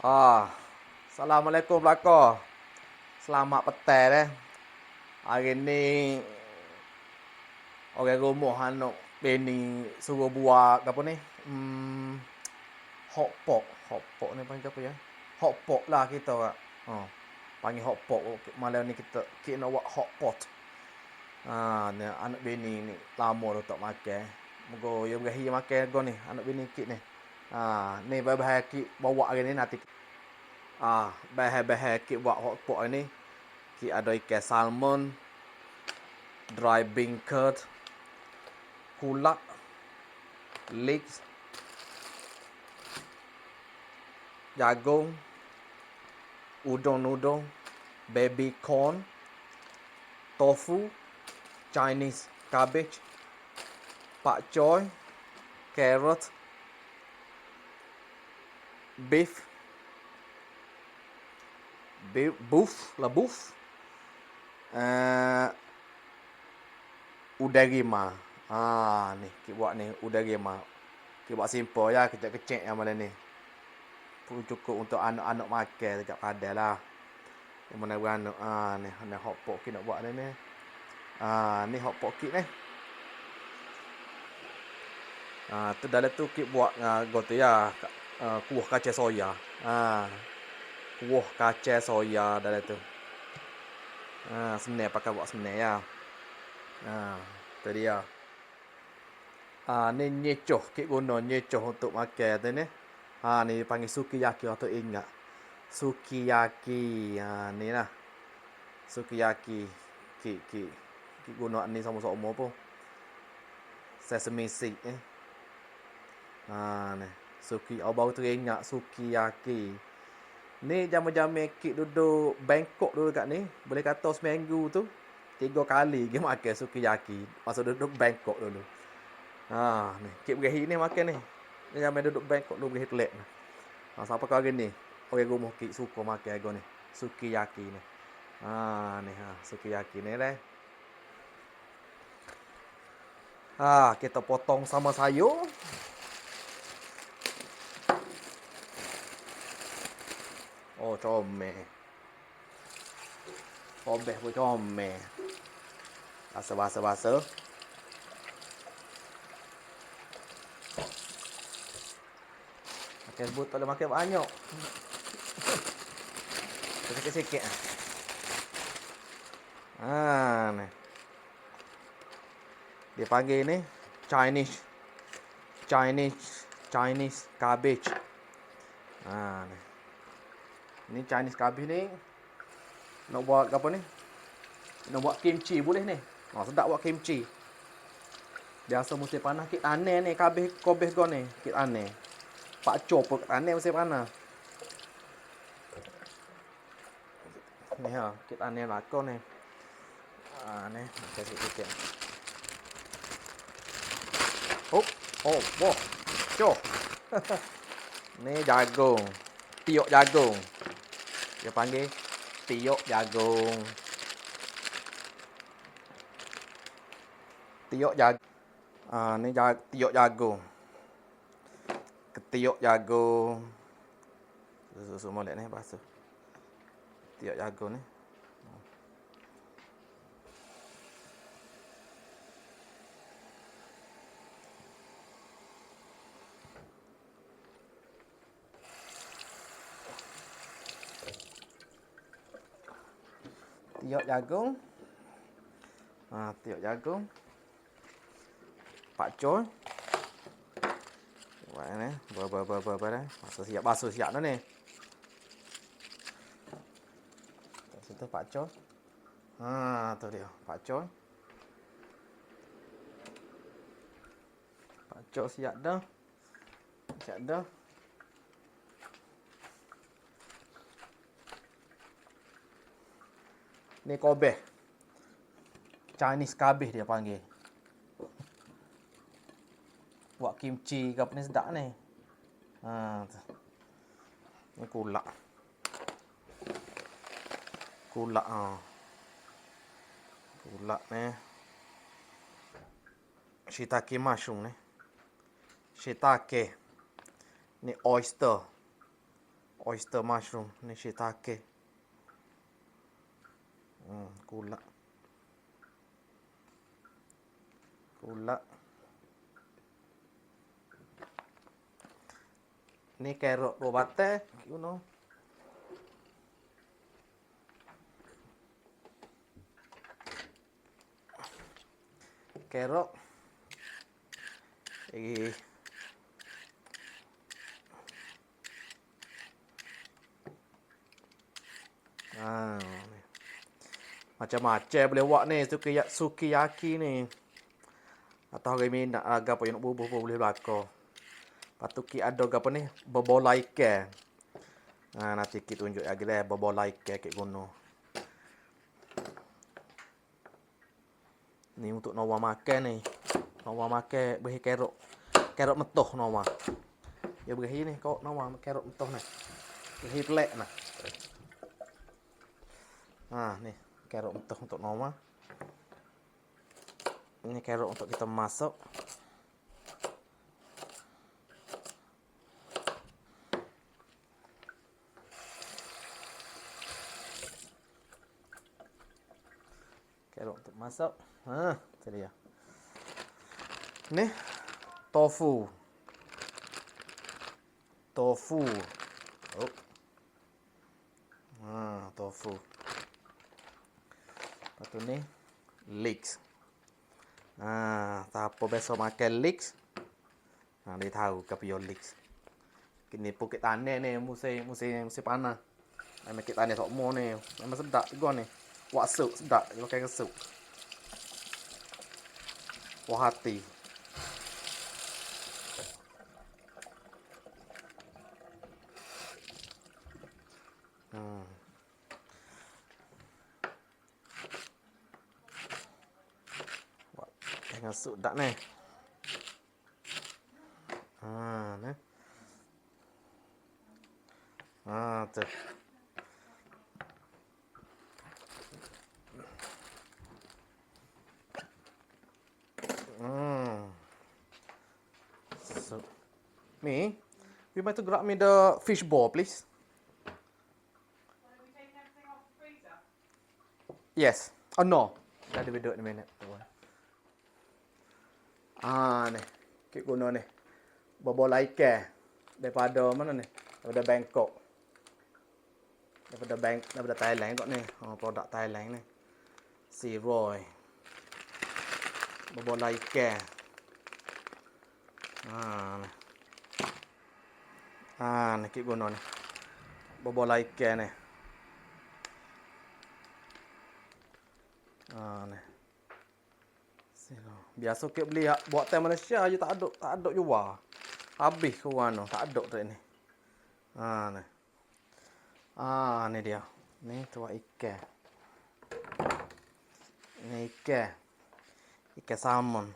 Assalamualaikum belaka. Selamat petang deh. Hari ni orang rumah anak bini suruh buat apa ni? Hot pot. Hot pot ni panggil apa ya? Hot pot lah kita kak. Panggil hot pot. Malam ni kita nak buat hot pot. Ni anak bini ni lama dah tak makan. Moga dia berakhir makan go ni anak bini kit ni. Ni bahan kit bawa hari ni nanti. Bahan-bahan kit buat hot pot ni. Kit ada ikan salmon, dry bean curd, kulak, leeks, jagung, udon-udon, baby corn, tofu, Chinese cabbage, pak choy, carrot, beef, lebuf, udang Terima. Ni kita buat ni udang Terima. Kita buat simple ya, kecil-kecil yang malam ni. Pun cukup untuk anak-anak makan dekat padang lah. Yang mana beranak. Ni hot pot kita nak buat ni. Ni hot pot kit ni. Tu dalam tu kita buat tu ya, kuah kacang soya. Kuah kacang soya dalam tu. Senang pakai buat senang ya. Tu dia. Ni nyecoh, kita guna nyecoh untuk makan tu ni. Ni panggil sukiyaki atau ingat. Sukiyaki. Ni lah. Sukiyaki. Kita guna ni sama-sama pun. Sesame seed ni. Ni. Baru teringat sukiyaki. Ni jam-jam kit duduk Bangkok dulu kat ni. Boleh kata seminggu tu 3 kali dia makan sukiyaki. Masa duduk Bangkok dulu. Ni kit berakhir ni makan ni. Ni jam duduk Bangkok dulu berakhir telat ni. Siapa kau hari ni? Orang rumah kit suka makan harga ni. Sukiyaki ni. Ni sukiyaki ni dah. Kita potong sama sayur. Comel. Obeh pun comel. Basa. Makan sebut tak boleh makan banyak. Sikit-sikit. Ni. Dia panggil ni Chinese cabbage. Ni. Ni Chinese cabbage ni nak buat apa ni? Nak buat kimchi boleh ni. Sedap buat kimchi. Biasa musim panas kita tanam ni cabbage go ni, kita tanam. Pak cop pun tanam musim panas. Ni kita tanam lako ni. Ni kasih sikit. Wah. Cok. Ni jagung. Tiok jagung. Dia panggil tiok jagung. Tiok jagung. Ni tiok jagung. Ketiok jagung. Susu molek ni basuh. Tiok jagung ni. Tiok jagung. Tiok jagung. Pak coy. Buat ni. Ber. Basuh siap dah ni. Situ pak coy. Tu dia. Pak coy. Pak coy siap dah. Ni kobeh. Chinese cabbage dia panggil. Buat kimchi ke apa ni sedap ni. Ni kulak. Kulak ni. Shiitake mushroom ni. Shiitake. Ni oyster. oyster mushroom, ni shiitake. Gula. Gula. Ni carrot dua batang, you know. Carrot. Macam-macam boleh buat ni sukiyaki ni. Atau orang minat gapo yang nak bubuh boleh belaka. Patu ki ada gapo ni berbola ikan. Nanti kita tunjuk lagi lah berbola ikan kek guna. Ni untuk Nawa makan ni. Nawa makan beri carrot. Carrot metoh Nawa. Ya beri ni kau Nawa carrot metoh ni. Beri pelak nah. Ni carrot metoh untuk Nawa. Ini carrot untuk kita masak. Carrot untuk masak. Itu dia. Ni tofu. Tofu. Tofu. Lepas tu ni leeks. Siapa biasa makan leeks, dia tahu ke pio leeks. Kini pukit tanah ni musim panas. Memang kit tanah sokmo ni. Memang sedap juga ni. Buat sup sedap, dia pakai ke sup. Puas hati. Dengan sup dak ni. Ni. Tu. So, me, you might grab me the fish ball, please. Yes. Oh no. Dah we do it in a minute. Ni. Kek guna ni. Berbola ikan. Daripada mana ni? Daripada Bangkok. Daripada Thailand kot ni. Produk Thailand ni. Siroy. Berbola ikan. Ni kek guna ni. Berbola ikan ni. Ni. Biasa kek beli buat teh Malaysia je tak ada jual. Habis ke warna, tak ada tu ni. Ni. Ni dia. Ni tu ikan. Ni ikan. Ikan salmon.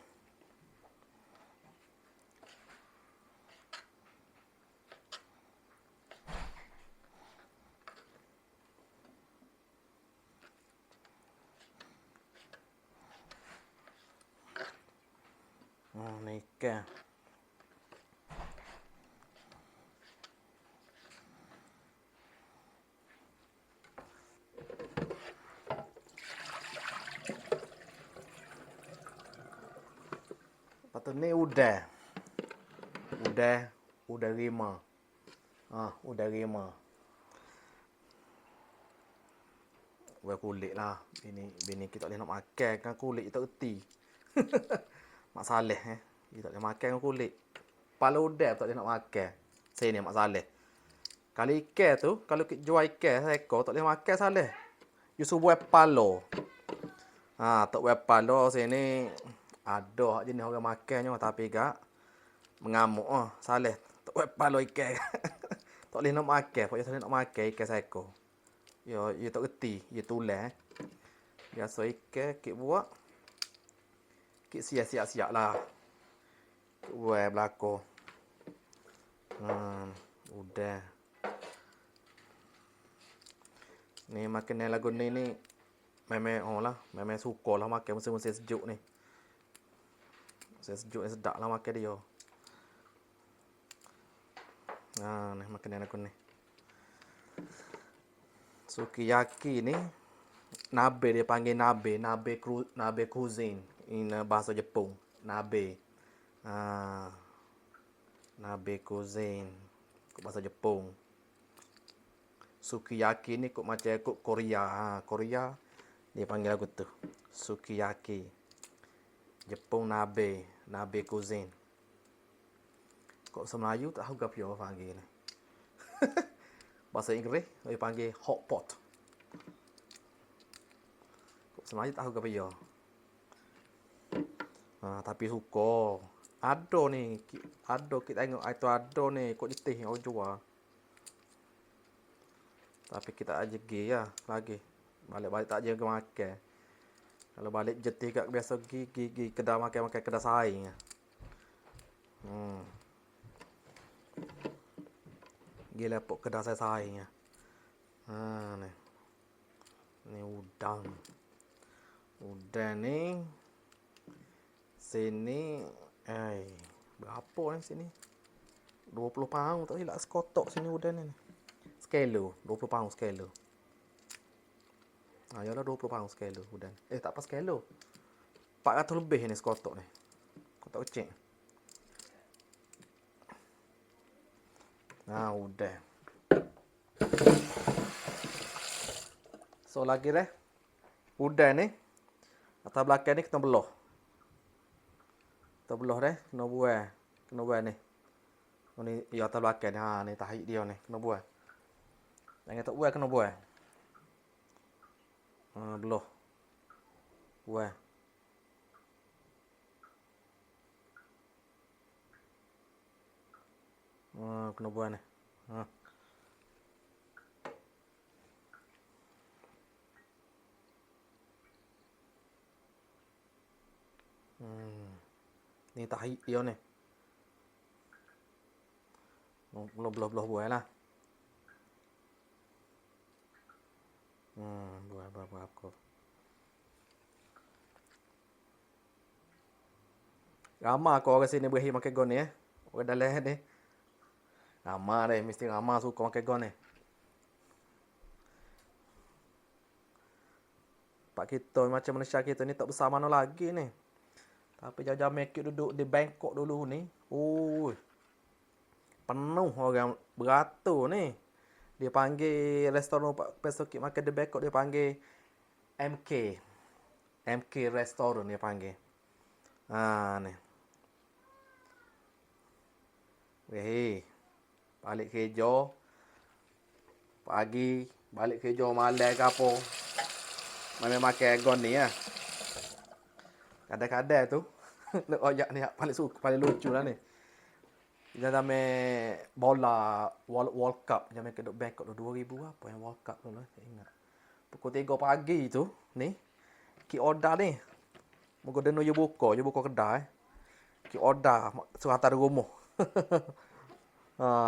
Ni ikan. Lepas tu ni udang. Udang Terima. Udang Terima. Buat kulit lah. Bini kita tak boleh nak makan kan kulit kita reti. Mak Saleh dia tak boleh makan dengan kulit. Kepala udang tak boleh nak makan. Sini Mak Saleh. Kalau ikan tu, kalau jual ikan seekor tak boleh makan Saleh. You suruh buat kepala. Tak buat kepala sini ada jenis orang makannya tapi gak mengamuk Saleh. Tak buat kepala ikan. Tak boleh nak makan, pokok Saleh nak makan ikan seekor. You tak reti, you tulang. Biasa ikan kik buat kik siap-siap lah. Kik buat belakang. Udah. Ni makanan lagu ni memang lah, memang suka lah makan musim-musim sejuk ni. Musim sejuk ni sedap lah makan dia. Ni makanan lagu ni. Sukiyaki ni nabe, dia panggil nabe, nabe cuisine. Ini bahasa Jepun, nabe. Ha, nabe cuisine kok bahasa Jepun. Sukiyaki ni kok macam kok Korea. Korea dia panggil aku tu. Sukiyaki. Jepun nabe, nabe cuisine. Kok bahasa Melayu tak tahu apa dia panggil ni. Bahasa Inggeris dia panggil hot pot. Kok bahasa Melayu tak tahu apa dia. Tapi suka. Ada ni, ada kita tengok itu ada ni, kok jetih orang jual. Tapi kita aja pergi ya lagi. Balik-balik tak jaga makan. Kalau balik jetih kat biasa pergi kedai makan kedai saing. Gila pok kedai saya saing. Ni. Ni udang. Udang ni sini berapa ni sini? 20 pound tak silap sekotok sini udang ni. Sekilo, 20 pound sekilo. Yalah 20 pound sekilo udang. Tak apa sekilo. 400 lebih ni sekotok ni. Kotak kecil. Udah. So lagi dah. Udah ni. Atas belakang ni kita belah. Kita belah dah, kena buah. Kena buah ni. Ni ya atas belakang ni. Ni tahi dia ni, kena buah. Jangan tak buah, kena buah. Belah. Buah. Kena buah ni. Ni tahi dia ni. Belah-belah buah lah. Buah aku. Ramai kau orang sini berakhir makan gon ni Orang dalam ni. Ramai deh, mesti ramai suka makan gon ni. Pak kita macam Malaysia kita ni tak besar mana lagi ni. Tapi jauh-jauh make duduk di Bangkok dulu ni. Penuh orang beratur ni. Dia panggil restoran pesokit makan di Bangkok dia panggil MK. MK restoran dia panggil. Ni. Balik kerja. Pagi balik kerja malam ke apa. Makan gon ni Kadang-kadang tu nak oyak ni paling lucu lah ni. Dia nama bola World Cup yang mereka duk Bangkok 2000 apa yang World Cup tu lah, tak ingat. Pukul 3 pagi tu ni ki order ni. Moga deno you buka kedai. Ki order suruh hantar rumah.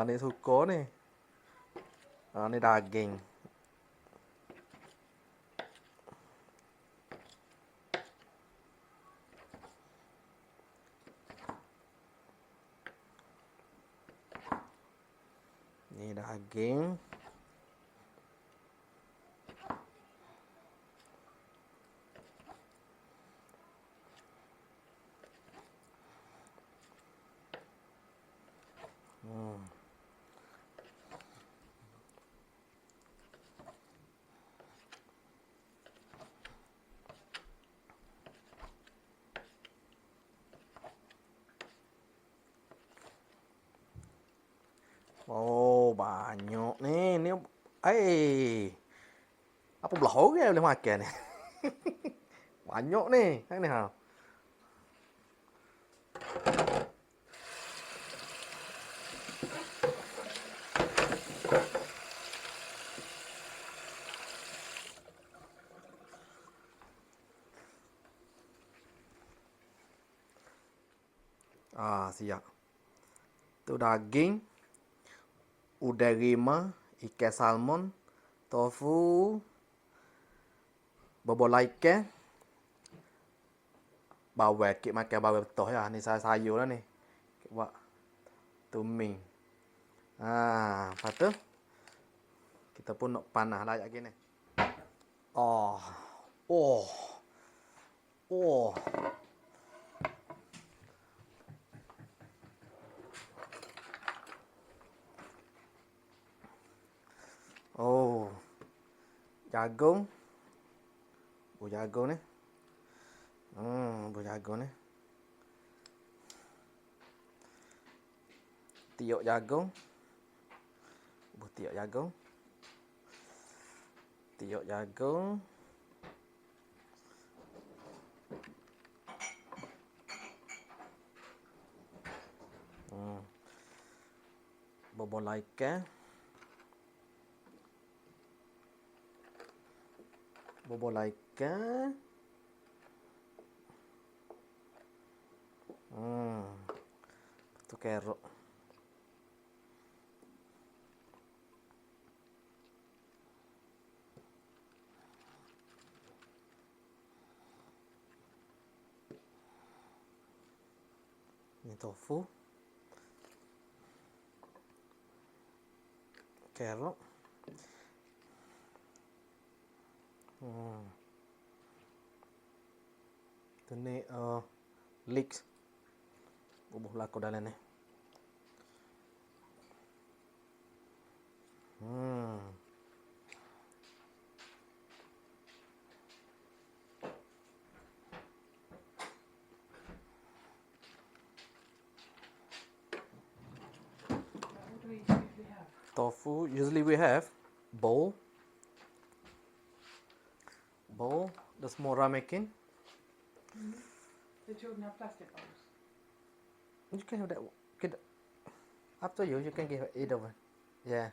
Ni suka ni. Ni daging. Ni daging. Banyak ni. Ni apa belah orang boleh makan ni? Banyak ni. Ni siap. Tu daging. Udang rima, ikan salmon, tofu, bubur ikan, bawang. Kik makan bawang betul ya. Ni sayur lah ni. Kik buat tumis. Lepas tu kita pun nak panah lah lagi ni. Oh, oh, oh. Oh, jagung. Bubur jagung ni. Bubur jagung ni. Tiuk jagung. Bubur tiuk jagung. Tiuk jagung. Bubur ikan. Bubur ikan. Tu kerok. Ni tofu. Kerok. Tu ni leeks. Bubur lako dalam ni. What do we usually have? Tofu. Usually we have bowl. Bowl. The small ramekin. The children have plastic bowls. You can have that. Up to you. You can give either one. Yeah.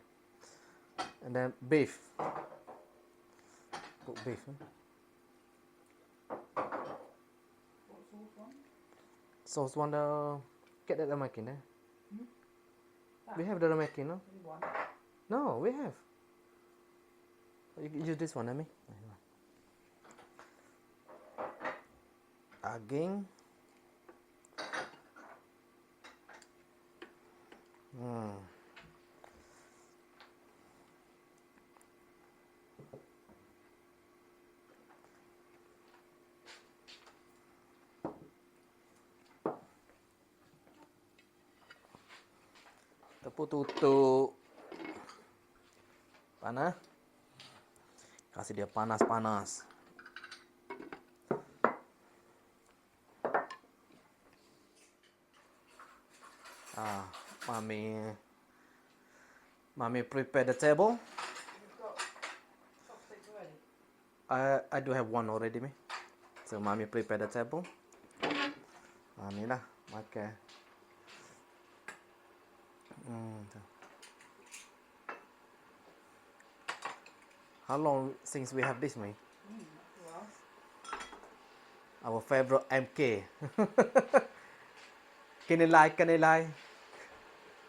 And then beef. Cook beef. What sauce one? Sauce one. Get that ramekin there. That. We have the ramekin, no? Only one. No, we have. You can use this one, Amy. Daging. Tepung tutup. Panas. Kasih dia panas-panas. Mommy prepare the table. You've got chopsticks already? I do have one already, me. So mommy prepare the table. Ni lah makan. How long since we have this, me? Well, Our favorite MK. Kinilai, kinilai.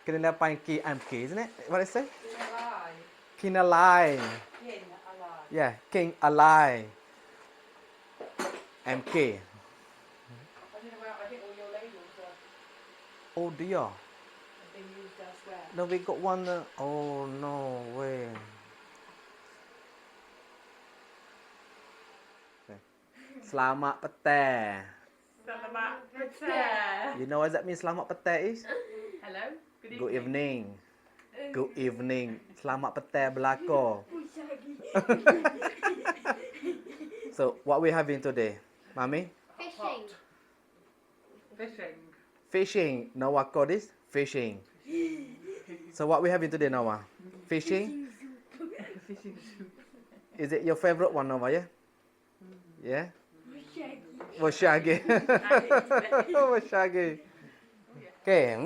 Kinilai panki MK, isn't it? What I say? alive. Kinalai. Kin alive. Yeah, King Alai. MK. I think all your labels Oh dear. have been used elsewhere. No, we got one. Oh no way. Okay. Selamat petang. Selamat petang. You know what that means? Selamat petang is? Hello. Good evening. Good evening. Selamat petang belako. So what we having today, mommy? Fishing. Fishing. Fishing. Noah call this fishing. So what we having today, Noah? Fishing. Fishing soup. Is it your favorite one, Noah? Yeah. Yeah. Washagi. Washagi. Okay.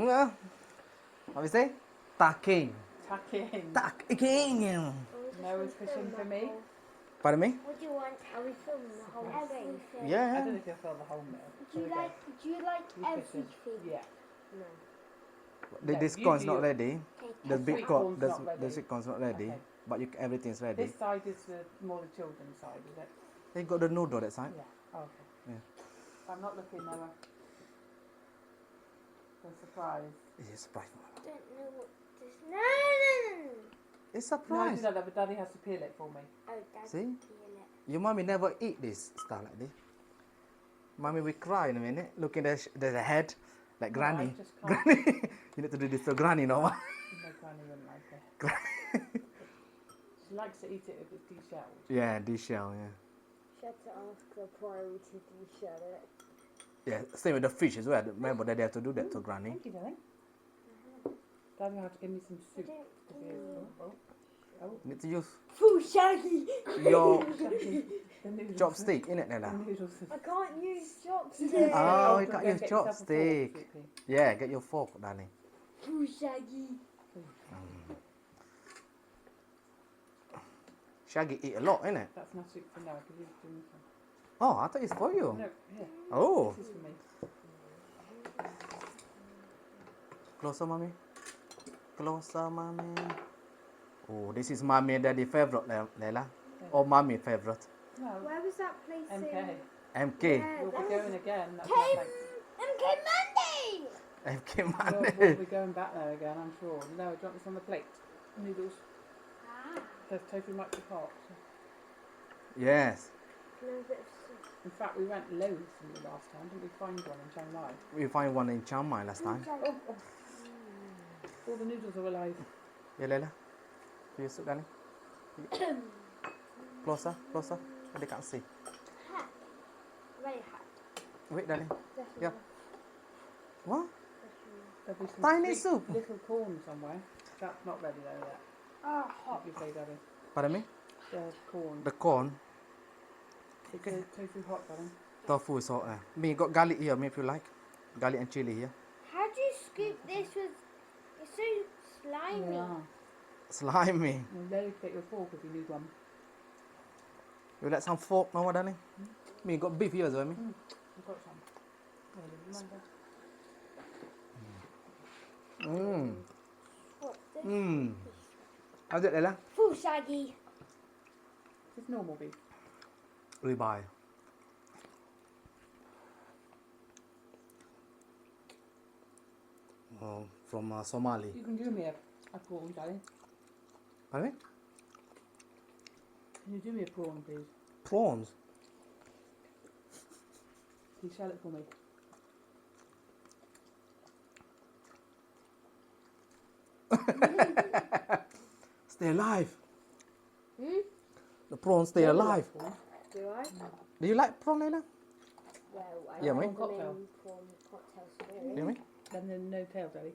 What we say? Taking. Tucking. Taking. Noah's fishing for me. Pardon me? What do you want? Are we filming the whole thing? I Yeah. don't know if you'll fill the whole meal. Do you like You fishing? everything? Yeah. No. This you corn's do not your- ready. Okay. The big sweet corn, corn's the not ready. sweet corn's not ready. Okay. But everything's ready. This side is the more the children's side, is it? They got the noodle that side. Yeah. Oh, okay. Yeah. I'm not looking, Noah. The surprise. It's a surprise. I don't know what this. No. It's No, I surprise. do know that, but Daddy has to peel it for me. Oh, Dad See? can peel it. Your mommy never eat this stuff like this. Mommy will cry in a minute, looking at the head, like No, granny. I just can't. Granny, you need to do this to granny, no? No, Granny wouldn't like it. She likes to eat it if it's deshelled. Yeah, deshell, yeah. She had to ask the priority to share it. Yeah, same with the fish as well. Remember that they have to do that to granny. Thank you, darling. Daddy had to give me some soup. I Because he is- oh, Need to use Full shaggy! your the noodles. chopstick, innit, The Nella? noodles. I can't use chopsticks. Oh, you don't can't go use get yourself a fork, chopstick. Suki. Yeah, get your fork, darling. Full shaggy. Shaggy eat a lot, innit? That's my soup for now because he's doing some. Oh, I thought it's for you. No, here. Oh, This is for me. closer, mommy. Closer, mommy. Oh, this is mommy and daddy favorite, Leila. Or mommy favorite. No, Where was that place MK. MK. Yeah, We'll be that going again. That's Came not like, MK Monday! MK we'll Monday. be going back there again, I'm sure. No, do you want this on the plate? Noodles. Ah. The tofu might be hot. Yes, Can I have a bit of soup? In fact, we went loads from the last time. Didn't we find one in Chiang Mai? we find one in Chiang Mai last time. Oh, oh. All the noodles are alive. Yeah, Leila. Do you sit, darling? Closer, closer. They can't see. Hot. Very hot. Wait, darling. Definitely. Yeah. What? There'll be some Tiny sweet soup. little corn somewhere. That's not ready though yet. Oh, What hot. do you say, Daddy? Pardon me? The corn. The corn. Is Okay. the tofu hot, darling? Tofu is hot. Me got garlic here, me if you like. Garlic and chili here. How do you scoop this with... It's so slimy. Yeah. Slimy. Well, there you get your fork if you need one. You like some fork now, darling? Me got beef here as well, me. I've got some. Oh, you remember? Mmm. What? This? Mmm. How's it, Leila? Full shaggy. Just normal beef. Ribeye. Oh, from Somali. You can do me a prawn, darling. Pardon me? Can you do me a prawn, please? Prawns. Can you shell it for me? Stay alive. Hmm? The prawns stay alive. Prawn. Do I? Do you like prawn, Leila? Well, I Yeah, like mate. the Cocktail. main prawn cocktail You story. hear me? Then there's no tail, Daddy.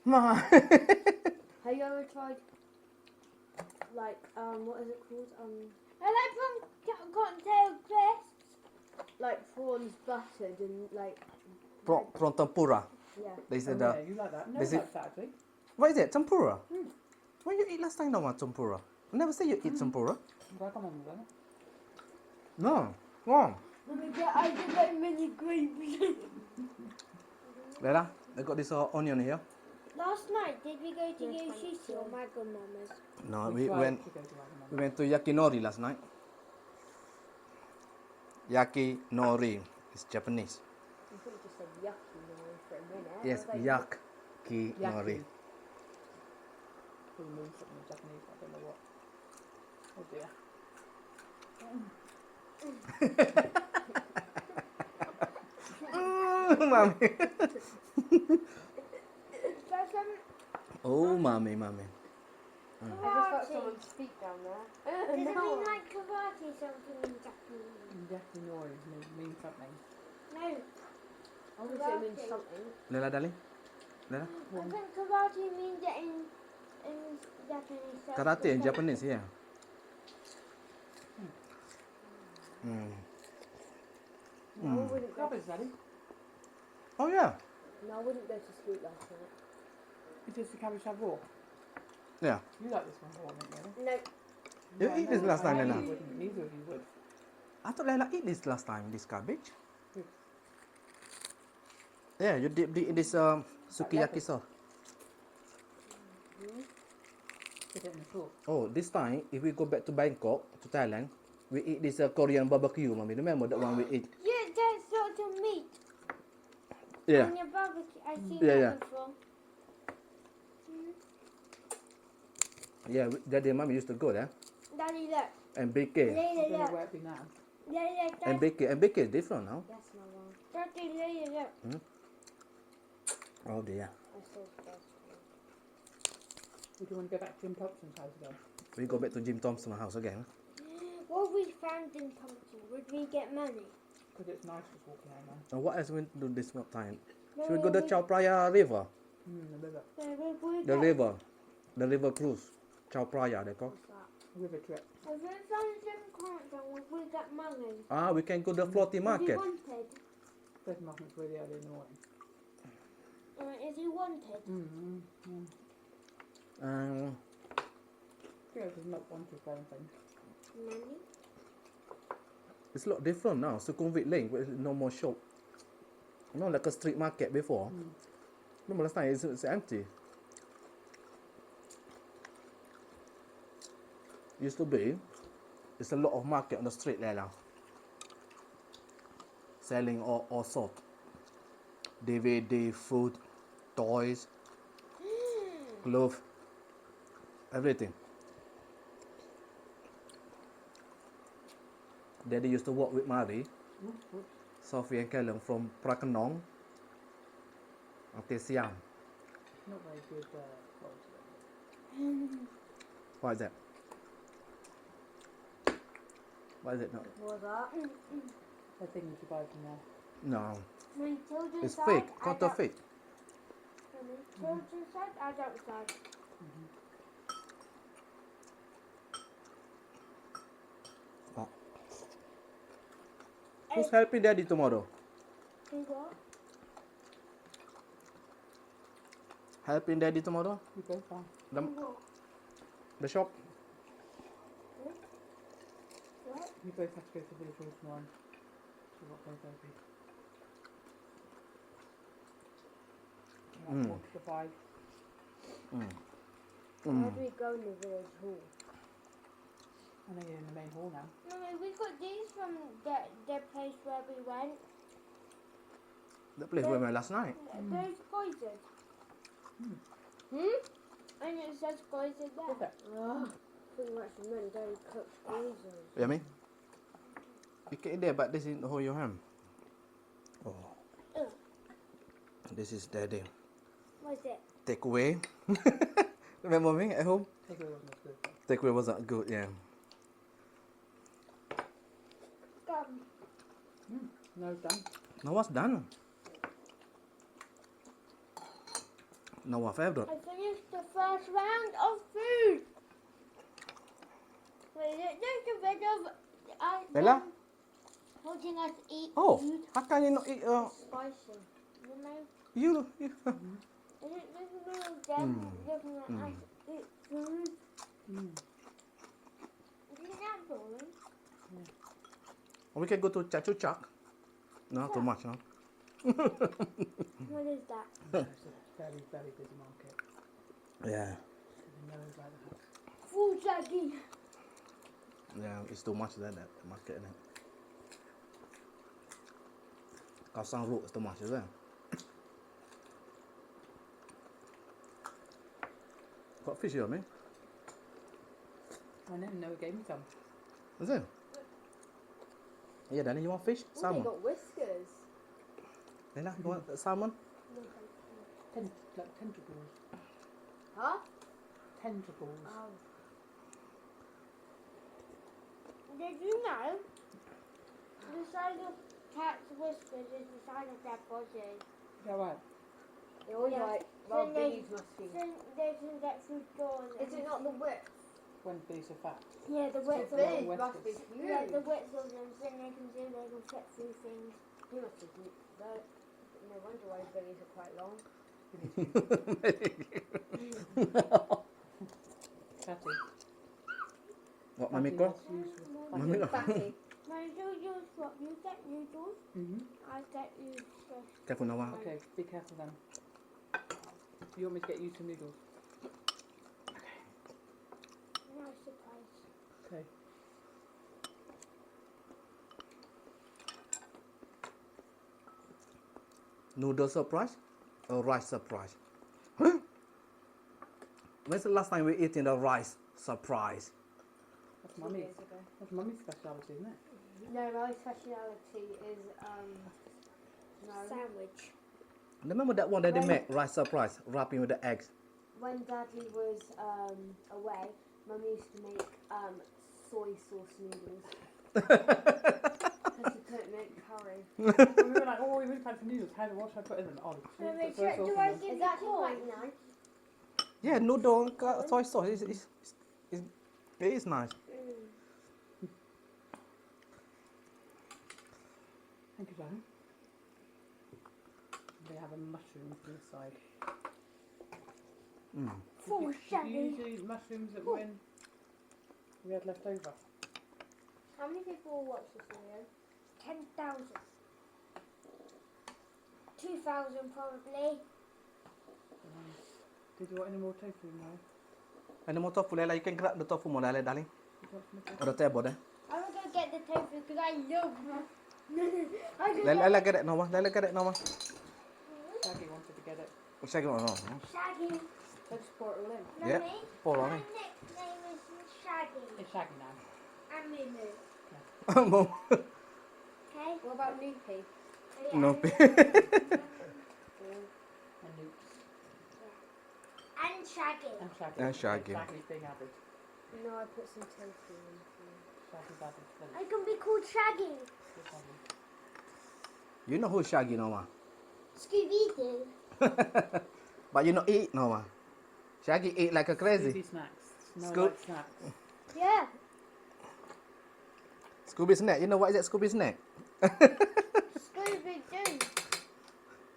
Ma. Have you ever tried, like, what is it called? I like prawn cocktail crisps. Like prawns buttered and like, Prawn tempura. yeah. They Oh, said, yeah, you like that. No, is I it- like that actually. what is it? Tempura? What you eat last time, no, tempura? I never say you eat tempura. Well, come on, then. No. Wrong. I did like mini grapes. Leila, they got this onion here. Last night, did we go to Yoshisi or my grandmama's? No, We we tried went to go to Wagamama. we went to yakinori last night. Yakinori is Japanese. I think you just said yucky nori for a minute. Yes, I was like, yakinori. Who knows something in Japanese? I don't know what. Oh dear. Mommy. There's some Oh, mommy. I just heard someone speak down there. Does it No. mean like karate something in Japanese? Yakinori means something. No. Obviously it means Karate. something. Leila, darling. Leila. I think karate means it in Japanese. so Karate in it's Japanese, yeah. Mm. No, I wouldn't go. Cabbage, Daddy. Oh, yeah. No, I wouldn't go to school last night. Is this the cabbage have raw? Yeah. You like this one raw, don't you? No. You No, eat this no, last time, I know Leila? you wouldn't. Neither of you would. I thought Leila eat this last time, this cabbage. Yes. Yeah, you dip in this sukiyaki sauce. Put it in the sauce. Oh, this time, if we go back to Bangkok, to Thailand, we eat this Korean barbecue, mommy. Remember that one we eat? Yeah, that's sort of meat. Yeah. On your barbecue. I've seen Yeah, that yeah. before. Yeah, Daddy and mommy used to go there. Daddy, look. and Yeah, bake. I yeah, don't know yeah. where it'd be now. Yeah, yeah, And that's, bake is different now. that's my one. Daddy, yeah, yeah, yeah. Oh dear. I said that's one. Would you want to go back to Jim Thompson's house again? We go back to Jim Thompson's house again. What we found in Thompson, would we get money? Because it's nice just walking out now. And what else we do this time? No, Should we go to Chao Phraya River? The river. The river cruise. Chao Phraya they call. What's that? River trip. If we found Jim Thompson, would we get money? Ah, we can go to the floating Is he market. wanted? First market's really early in the morning. Is he wanted? Yeah, there's not wanted for anything. Money? It's a lot different now. Sukhumvit Lane, where no more shop. You know, like a street market before. Remember last time it's empty. Used to be. It's a lot of market on the street there now. Selling all sort. DVD, food, toys, clothes, everything. Daddy used to work with Mari, Sophie and Callum from Prakanong until Siam. Not very good quality. What is that? What is it? No. What's that? The thing that you buy from there. No. My children It's said fake, I counterfeit. don't- My children said I don't say. Oh. Who's helping Daddy tomorrow? See what? Helping Daddy tomorrow? You go far. The, What? the shop? What? You both have to go to the village hall tomorrow. So what goes over? And walk to the 5. Where do we go in the village hall? I know you're in the main hall now. Mummy, we got these from the place where we went. The place we went last night. Those poisoned. And it says poisoned there. Is it? Oh, pretty much meant they cooked poison. You mean? You can eat there, but this is hold your hand. Oh. Ugh. This is Daddy. What's it? Takeaway. Remember me at home? Takeaway wasn't as good. Takeaway wasn't good, yeah. Gum. No, done. Now what's done? Now what favorite? I finished the first round of food. Wait, there's a bit of Bella? watching us eat Oh, food. how can you not eat? Spicy. You know? You. Is it this little them looking at us eat food? Isn't that boring? We can go to Chachuchak. No, too much, no? What is that? It's a very, very busy market. Yeah. You know about that. Food jackie. Yeah, it's too much than that, the market, isn't it? Kawasan Road is too much, isn't it? Got fish here, man. I didn't know it gave me some. Is it? Yeah, Danny, you want fish? Oh, they Salmon. got whiskers. Lena, you want salmon? Like tentacles. Huh? Tentacles. Oh. Did you know the size of cat's whiskers is the size of their body? Yeah, right. They're all Yeah. like, well, Then they- these must be. Then they can get through doors. Is it not the width? When these are fat. Yeah, the width of big. them. These must be huge. Yeah, the width of them. Then they can see they can fit through things. He must be huge. No wonder why his bellies are quite long. Fatty. What, Mummy Ko? That's useful. Mummy Ko. Fatty. When you use what you get noodles, I get you fish. Careful now. Okay, be careful then. You want me to get you some noodles? No surprise. Okay. Noodle surprise or rice surprise? Huh? When's the last time we eating the rice surprise? That's That's 2 mummy's. years ago. That's mummy's speciality, isn't it? No, my speciality is no. Sandwich. Remember that one that they When- make, rice surprise, wrapping with the eggs? When Daddy was away, Mum used to make soy sauce noodles because he couldn't make curry. When we were like, oh, we really fancy noodles. What should I put in them? Oh, Mummy, soy sauce do in I them. give Is you that corn? quite nice? Yeah, noodle, soy sauce. It is nice. Thank you, darling. They have a mushroom inside. Mm. Full Did you shaggy. use the mushrooms that when we had left over? How many people will watch this video? 10,000. 2,000 probably. Did you want any more tofu in there? Any more tofu, Layla? You can grab the tofu more, Layla, darling. Did you want some more On the table there. I'm gonna get the tofu because I love Layla, get it, Noma. Layla, get it, Noma. Shaggy wanted to get it. Check it on. Shaggy. So just pour it all in. Yeah, Mummy, pour on my in. nickname is Shaggy. It's Shaggy now. And Minu. Mom. Okay? What about Loopy? Yeah, No. and And Newts. And Shaggy. And Shaggy. And Shaggy. Shaggy's being added. No, I put some tofu in. Shaggy's added. I can be called Shaggy. You know who's Shaggy, Noma. Scooby-Doo. But you know eat, Noma. Shaggy eat like a crazy. Scooby snacks. No Scoop. like snacks. Yeah. Scooby snack. You know what is that Scooby snack? Scooby-Doo.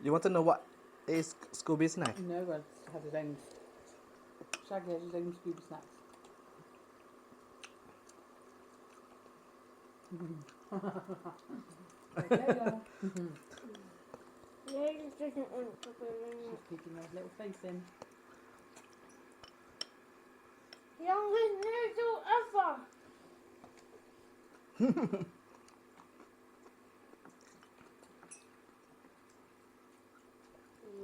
You want to know what is Scooby snack? No one has his own. Shaggy has his own Scooby snacks. Yeah, he just doesn't want to be in She's peeking her little face in. it. Youngest noodle ever.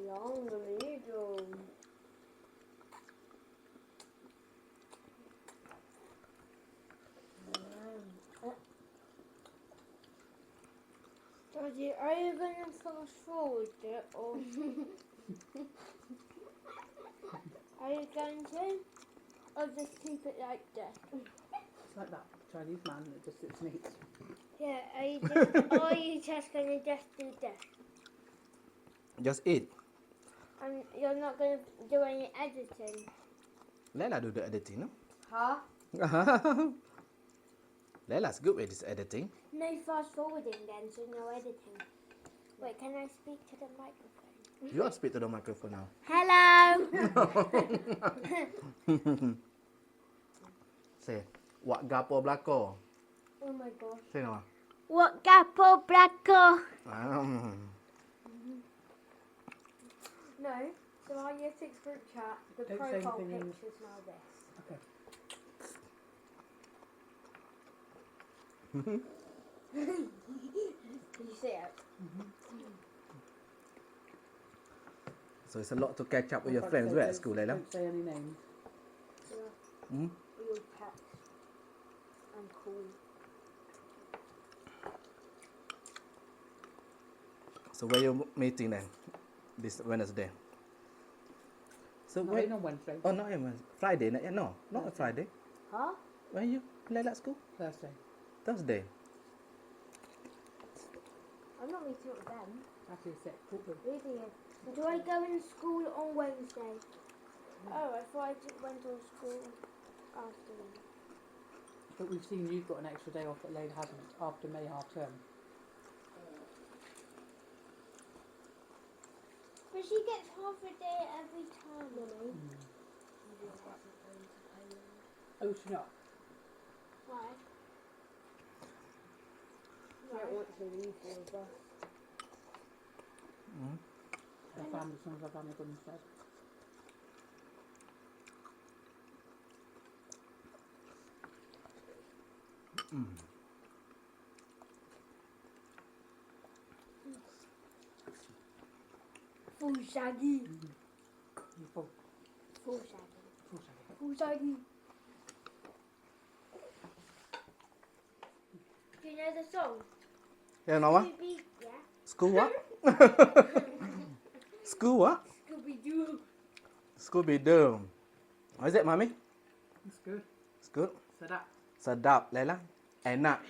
Long noodle. Daddy, are you going to fast forward it or are you going to? Or just keep it like this? It's like that Chinese man that just sits and eats. Yeah, are you just, or are you just going to just do this? Just eat. And you're not going to do any editing? Layla do the editing, no? Huh? Layla's good with this editing. No fast forwarding then, so no editing. Wait, can I speak to the microphone? You want to speak to the microphone now. Hello! Say, what gapo blako? Oh my gosh. Say no. What gapo blacko? No. So our year 6 group chat, the Don't say profile anything in- picture's now this. Okay. Can you see it? So it's a lot to catch up with your Don't friends. say- Where at school, Layla? Don't say any names. Yeah. Hmm? Real text. And cool. So where you meeting then? This Wednesday. So No, wait. on Wednesday. Oh, not even Friday. No, not a Friday. Huh? When you Layla at school? Thursday. Thursday. I'm not meeting up with them. Actually, it's it. Cool. Really? Do I go in school on Wednesday? Oh, I thought I went to school afterwards. But we've seen you've got an extra day off that Layla hasn't after May half term. But she gets half a day every time, Mummy. Oh, she's not. Why? I don't want to leave for the bus. Our family, some of our family gone instead. Full shaggy. You full. Full shaggy. Full Shaggy. Full shaggy. Do you know the song? You know what? Scooby, yeah. School what? School what? Scooby Doo. Scooby-Doo. What is it, Mummy? It's good. It's good. Sedap. Sedap, Layla. Enak.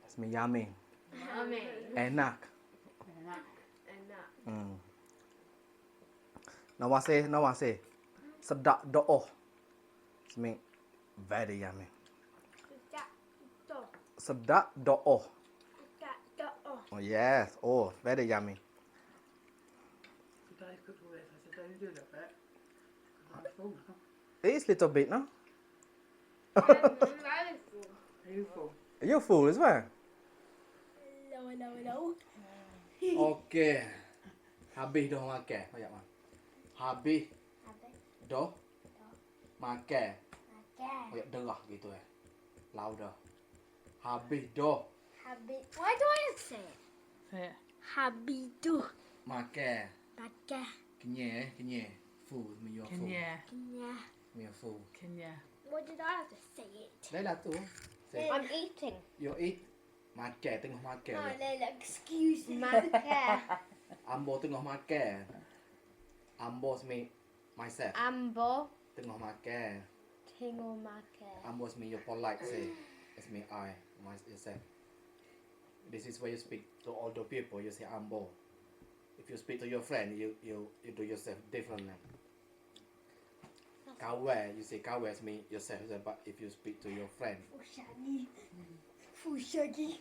It's me yummy. Yummy. Enak. Enak. Hmm. Nawase. Sedap do'oh. It's me very yummy. Sedap do'oh. Oh yes. Oh, very yummy. So Dave cooked all this. I said, Dave, do that bit. I'm full now. It is little bit, no? Are you full? You're full as well. No. Okay. Habis dah makan. Banyak mah. Habis dah makan. Banyak derah gitu Louder. Habis dah Habit. Why do I have to say it? Say it. Habitu. makan. Makan. Kenyang. Full. Me you're full. Kenya. Kenya. Me you're full. Kenya. What did I have to say it? Layla tu. Say, I'm eating. you eat. Makan. Tengah makan. No, Layla, excuse me. Makan. Ambo tengah makan. Ambo me myself. Ambo. Tengah makan. Tingle makan. Ambo me you polite say. It's me I myself. This is where you speak to older people. You say ambo. If you speak to your friend, you do yourself differently. Kawe, you say kawe is me yourself. But if you speak to your friend, Fushagi.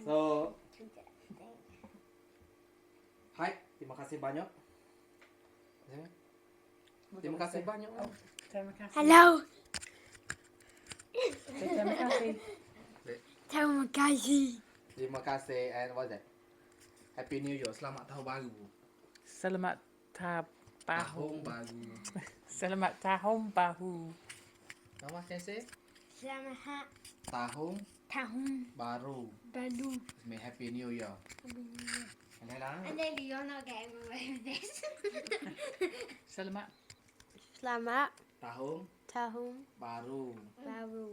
so hai, terima kasih banyak. Terima kasih banyak. Terima kasih. Hello. Say terima kasih. Terima kasih. Terima kasih and what's that? Happy New Year. Selamat tahun baru. Selamat tahun Tahun baru. Selamat tahun baru. Nama saya Selamat tahun tahun baru. baru. May Happy New Year. And then And then you're not getting away with this. Selamat Selamat tahun tahun baru. baru.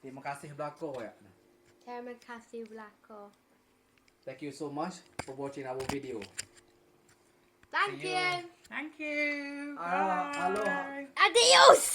Terima kasih belakang ya. Terima kasih belakang. Thank you so much for watching our video. Thank See you. you. Thank you. Aloha. Bye. Adios.